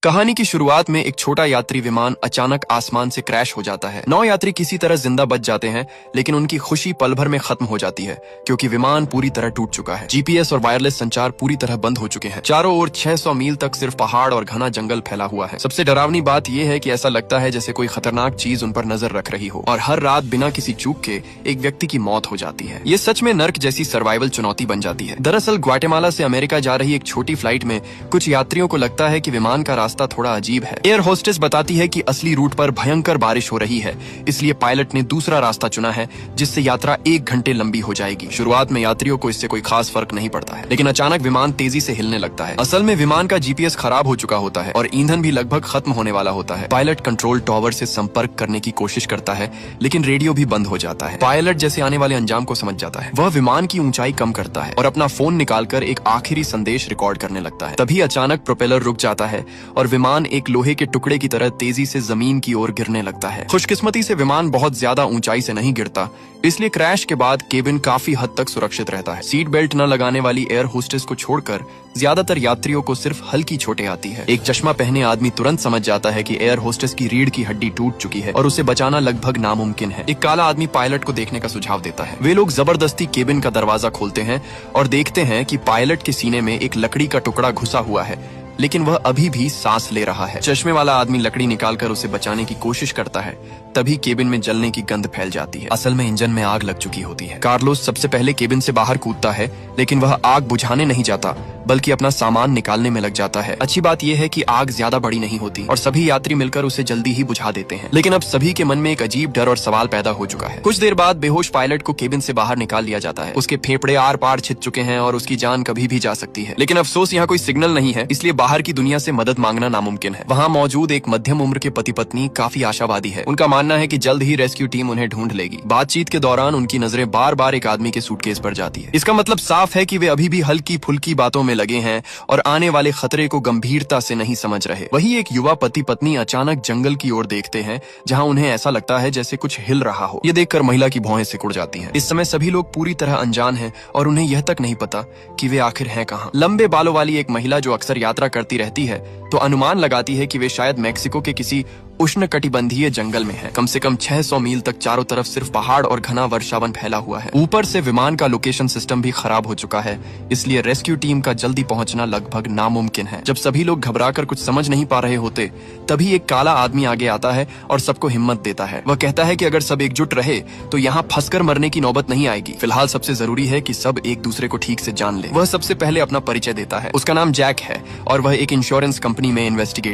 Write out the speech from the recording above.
कहानी की शुरुआत में एक छोटा यात्री विमान अचानक आसमान से क्रैश हो जाता है। 9 यात्री किसी तरह जिंदा बच जाते हैं, लेकिन उनकी खुशी पल भर में खत्म हो जाती है क्योंकि विमान पूरी तरह टूट चुका है। जीपीएस और वायरलेस संचार पूरी तरह बंद हो चुके हैं। चारों ओर 600 मील तक सिर्फ पहाड़ और घना जंगल फैला हुआ है। सबसे डरावनी बात यह है कि ऐसा लगता है जैसे कोई खतरनाक चीज उन पर नजर रख रही हो, और हर रात बिना किसी चूक के एक व्यक्ति की मौत हो जाती है। ये सच में नर्क जैसी सर्वाइवल चुनौती बन जाती है। दरअसल ग्वाटेमाला से अमेरिका जा रही एक छोटी फ्लाइट में कुछ यात्रियों को लगता है कि विमान का रास्ता थोड़ा अजीब है। एयर होस्टेस बताती है कि असली रूट पर भयंकर बारिश हो रही है, इसलिए पायलट ने दूसरा रास्ता चुना है जिससे यात्रा 1 घंटे लंबी हो जाएगी। शुरुआत में यात्रियों को इससे कोई खास फर्क नहीं पड़ता है, लेकिन अचानक विमान तेजी से हिलने लगता है। असल में विमान का जीपीएस खराब हो चुका होता है और ईंधन भी लगभग खत्म होने वाला होता है। पायलट कंट्रोल टॉवर से संपर्क करने की कोशिश करता है, लेकिन रेडियो भी बंद हो जाता है। पायलट जैसे आने वाले अंजाम को समझ जाता है। वह विमान की ऊंचाई कम करता है और अपना फोन निकालकर एक आखिरी संदेश रिकॉर्ड करने लगता है। तभी अचानक प्रोपेलर रुक जाता है और विमान एक लोहे के टुकड़े की तरह तेजी से जमीन की ओर गिरने लगता है। खुशकिस्मती से विमान बहुत ज्यादा ऊंचाई से नहीं गिरता, इसलिए क्रैश के बाद केबिन काफी हद तक सुरक्षित रहता है। सीट बेल्ट न लगाने वाली एयर होस्टेस को छोड़कर ज्यादातर यात्रियों को सिर्फ हल्की चोटें आती है। एक चश्मा पहने आदमी तुरंत समझ जाता है कि एयर होस्टेस की रीढ़ की हड्डी टूट चुकी है और उसे बचाना लगभग नामुमकिन है। एक काला आदमी पायलट को देखने का सुझाव देता है। वे लोग जबरदस्ती केबिन का दरवाजा खोलते हैं और देखते हैं कि पायलट के सीने में एक लकड़ी का टुकड़ा घुसा हुआ है, लेकिन वह अभी भी सांस ले रहा है। चश्मे वाला आदमी लकड़ी निकालकर उसे बचाने की कोशिश करता है, तभी केबिन में जलने की गंध फैल जाती है। असल में इंजन में आग लग चुकी होती है। कार्लोस सबसे पहले केबिन से बाहर कूदता है, लेकिन वह आग बुझाने नहीं जाता बल्कि अपना सामान निकालने में लग जाता है। अच्छी बात यह है कि आग ज्यादा बड़ी नहीं होती और सभी यात्री मिलकर उसे जल्दी ही बुझा देते हैं। लेकिन अब सभी के मन में एक अजीब डर और सवाल पैदा हो चुका है। कुछ देर बाद बेहोश पायलट को केबिन से बाहर निकाल लिया जाता है। उसके फेफड़े आर पार छिद चुके हैं और उसकी जान कभी भी जा सकती है। लेकिन अफसोस यहाँ कोई सिग्नल नहीं है, इसलिए बाहर की दुनिया से मदद मांगना नामुमकिन है। वहाँ मौजूद एक मध्यम उम्र के पति पत्नी काफी आशावादी है। उनका मानना है कि जल्द ही रेस्क्यू टीम उन्हें ढूंढ लेगी। बातचीत के दौरान उनकी नजरें बार बार एक आदमी के सूटकेस पर जाती है। इसका मतलब साफ है कि वे अभी भी हल्की फुल्की बातों में लगे हैं और आने वाले खतरे को गंभीरता से नहीं समझ रहे। वही एक युवा पति पत्नी अचानक जंगल की ओर देखते हैं, जहां उन्हें ऐसा लगता है जैसे कुछ हिल रहा हो। ये देखकर महिला की भौहें सिकुड़ जाती हैं। इस समय सभी लोग पूरी तरह अनजान हैं और उन्हें यह तक नहीं पता कि वे आखिर हैं कहां। लंबे बालों वाली एक महिला जो अक्सर यात्रा करती रहती है, तो अनुमान लगाती है कि वे शायद मेक्सिको के किसी उष्णकटिबंधीय जंगल में है। कम से कम 600 मील तक चारों तरफ सिर्फ पहाड़ और घना वर्षावन फैला हुआ है। ऊपर से विमान का लोकेशन सिस्टम भी खराब हो चुका है, इसलिए रेस्क्यू टीम का जल्दी पहुंचना लगभग नामुमकिन है। जब सभी लोग घबराकर कुछ समझ नहीं पा रहे होते, तभी एक काला आदमी आगे आता है और सबको हिम्मत देता है। वह कहता है कि अगर सब एकजुट रहे तो यहाँ फंसकर मरने की नौबत नहीं आएगी। फिलहाल सबसे जरूरी है कि सब एक दूसरे को ठीक से जान ले। वह सबसे पहले अपना परिचय देता है। उसका नाम जैक है और वह एक इंश्योरेंस कंपनी में इन्वेस्टिगेटर